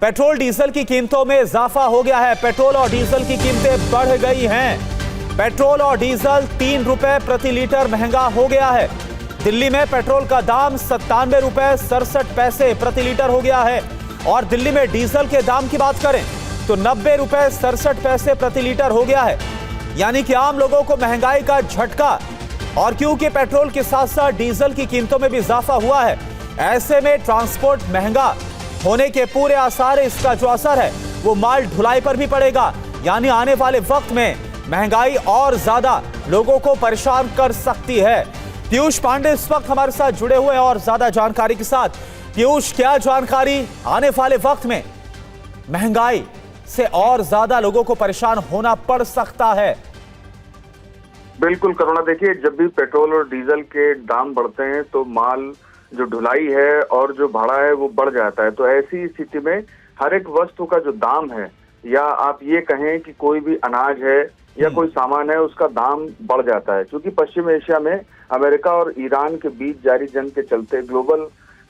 Petrol diesel की कीमतों में इजाफा हो गया है। पेट्रोल और डीजल की कीमतें बढ़ गई हैं। पेट्रोल और डीजल 3 रुपए प्रति लीटर महंगा हो गया है। दिल्ली में पेट्रोल का दाम 97 रुपए 67 पैसे प्रति लीटर हो गया है और दिल्ली में डीजल के दाम की बात करें तो 90 रुपए 67 पैसे प्रति लीटर हो गया है। यानी कि आम लोगों को महंगाई का झटका, और क्योंकि पेट्रोल के साथ साथ डीजल की कीमतों में भी इजाफा हुआ है, ऐसे में ट्रांसपोर्ट महंगा होने के पूरे आसार, इसका जो असर है वो माल ढुलाई पर भी पड़ेगा। यानी आने वाले वक्त में महंगाई और ज्यादा लोगों को परेशान कर सकती है। पीयूष पांडे इस वक्त हमारे साथ जुड़े हुए हैं और ज्यादा जानकारी के साथ। पीयूष, क्या जानकारी, आने वाले वक्त में महंगाई से और ज्यादा लोगों को परेशान होना पड़ सकता है? बिल्कुल करुणा, देखिए जब भी पेट्रोल और डीजल के दाम बढ़ते हैं तो माल जो ढुलाई है और जो भाड़ा है वो बढ़ जाता है। तो ऐसी स्थिति में हर एक वस्तु का जो दाम है, या आप ये कहें कि कोई भी अनाज है या कोई सामान है, उसका दाम बढ़ जाता है। क्योंकि पश्चिम एशिया में अमेरिका और ईरान के बीच जारी जंग के चलते ग्लोबल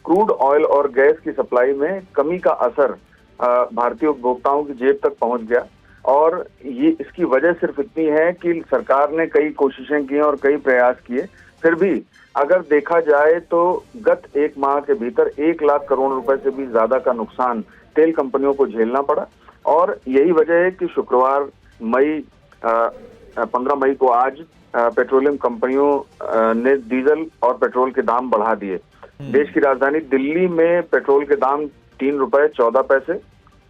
क्रूड ऑयल और गैस की सप्लाई में कमी का असर भारतीय उपभोक्ताओं की जेब तक पहुंच गया। और ये इसकी वजह सिर्फ इतनी है कि सरकार ने कई कोशिशें की और कई प्रयास किए, फिर भी अगर देखा जाए तो गत 1 माह के भीतर 1 लाख करोड़ रुपए से भी ज्यादा का नुकसान तेल कंपनियों को झेलना पड़ा। और यही वजह है कि शुक्रवार 15 मई को आज पेट्रोलियम कंपनियों ने डीजल और पेट्रोल के दाम बढ़ा दिए। देश की राजधानी दिल्ली में पेट्रोल के दाम 3 रुपए 14 पैसे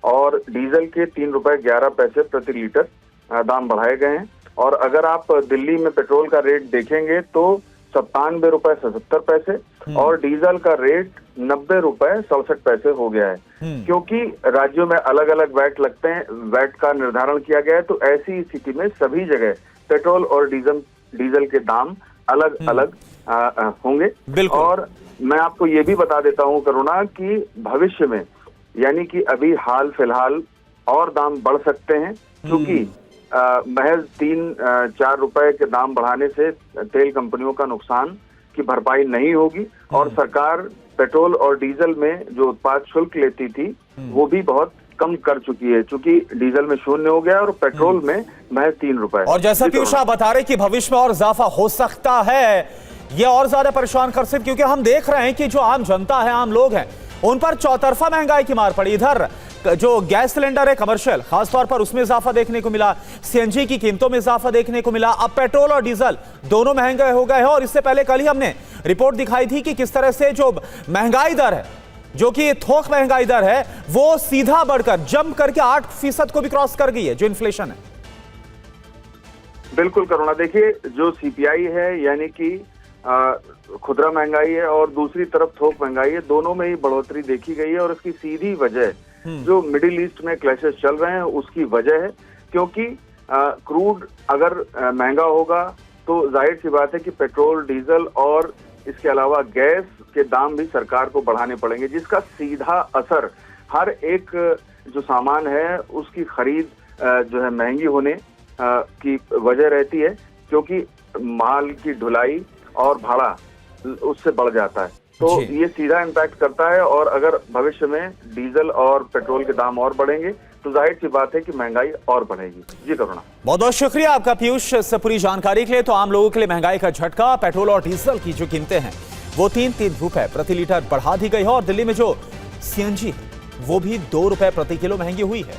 और डीजल के 3 रुपए 11 पैसे प्रति लीटर दाम बढ़ाए गए हैं। और अगर आप दिल्ली में पेट्रोल का रेट देखेंगे तो 97 रुपए 77 पैसे और डीजल का रेट 90 रुपए 67 पैसे हो गया है। क्योंकि राज्यों में अलग अलग वैट लगते हैं, वैट का निर्धारण किया गया है। तो ऐसी स्थिति में सभी जगह पेट्रोल और डीजल के दाम अलग अलग होंगे। और मैं आपको ये भी बता देता हूँ करुणा कि भविष्य में, यानी कि अभी हाल फिलहाल और दाम बढ़ सकते हैं, क्योंकि महज 3-4 रुपए के दाम बढ़ाने से तेल कंपनियों का नुकसान की भरपाई नहीं होगी। और सरकार पेट्रोल और डीजल में जो उत्पाद शुल्क लेती थी वो भी बहुत कम कर चुकी है, क्योंकि डीजल में 0 हो गया और पेट्रोल में महज 3 रुपए। और जैसा पीयूष आप बता रहे कि भविष्य में और इजाफा हो सकता है, ये और ज्यादा परेशान कर सकते, क्योंकि हम देख रहे हैं कि जो आम जनता है, आम लोग हैं, उन पर चौतरफा महंगाई की मार पड़ी। इधर जो गैस सिलेंडर है कमर्शियल, खासतौर पर उसमें इजाफा देखने को मिला, सीएनजी की कीमतों में इजाफा देखने को मिला। अब पेट्रोल और डीजल दोनों महंगे हो गए हैं। और इससे पहले कल ही हमने रिपोर्ट दिखाई थी कि किस तरह से जो महंगाई दर है, जो कि थोक महंगाई दर है, वो सीधा बढ़कर जंप करके 8% को भी क्रॉस कर गई है, जो इन्फ्लेशन है। बिल्कुल करुणा, देखिए जो सीपीआई है, यानी कि खुदरा महंगाई है और दूसरी तरफ थोक महंगाई है, दोनों में ही बढ़ोतरी देखी गई है। और इसकी सीधी वजह जो मिडिल ईस्ट में क्लैशेस चल रहे हैं उसकी वजह है। क्योंकि क्रूड अगर महंगा होगा तो जाहिर सी बात है कि पेट्रोल, डीजल और इसके अलावा गैस के दाम भी सरकार को बढ़ाने पड़ेंगे, जिसका सीधा असर हर एक जो सामान है उसकी खरीद जो है महंगी होने की वजह रहती है। क्योंकि माल की ढुलाई और भाड़ा उससे बढ़ जाता है, तो ये सीधा इम्पैक्ट करता है। और अगर भविष्य में डीजल और पेट्रोल के दाम और बढ़ेंगे तो जाहिर सी बात है कि महंगाई और बढ़ेगी। जी करुणा, बहुत बहुत शुक्रिया आपका पीयूष से पूरी जानकारी के लिए। तो आम लोगों के लिए महंगाई का झटका, पेट्रोल और डीजल की जो कीमतें हैं वो 3-3 रुपए प्रति लीटर बढ़ा दी गई है और दिल्ली में जो सीएनजी है वो भी 2 रुपए प्रति किलो महंगी हुई है।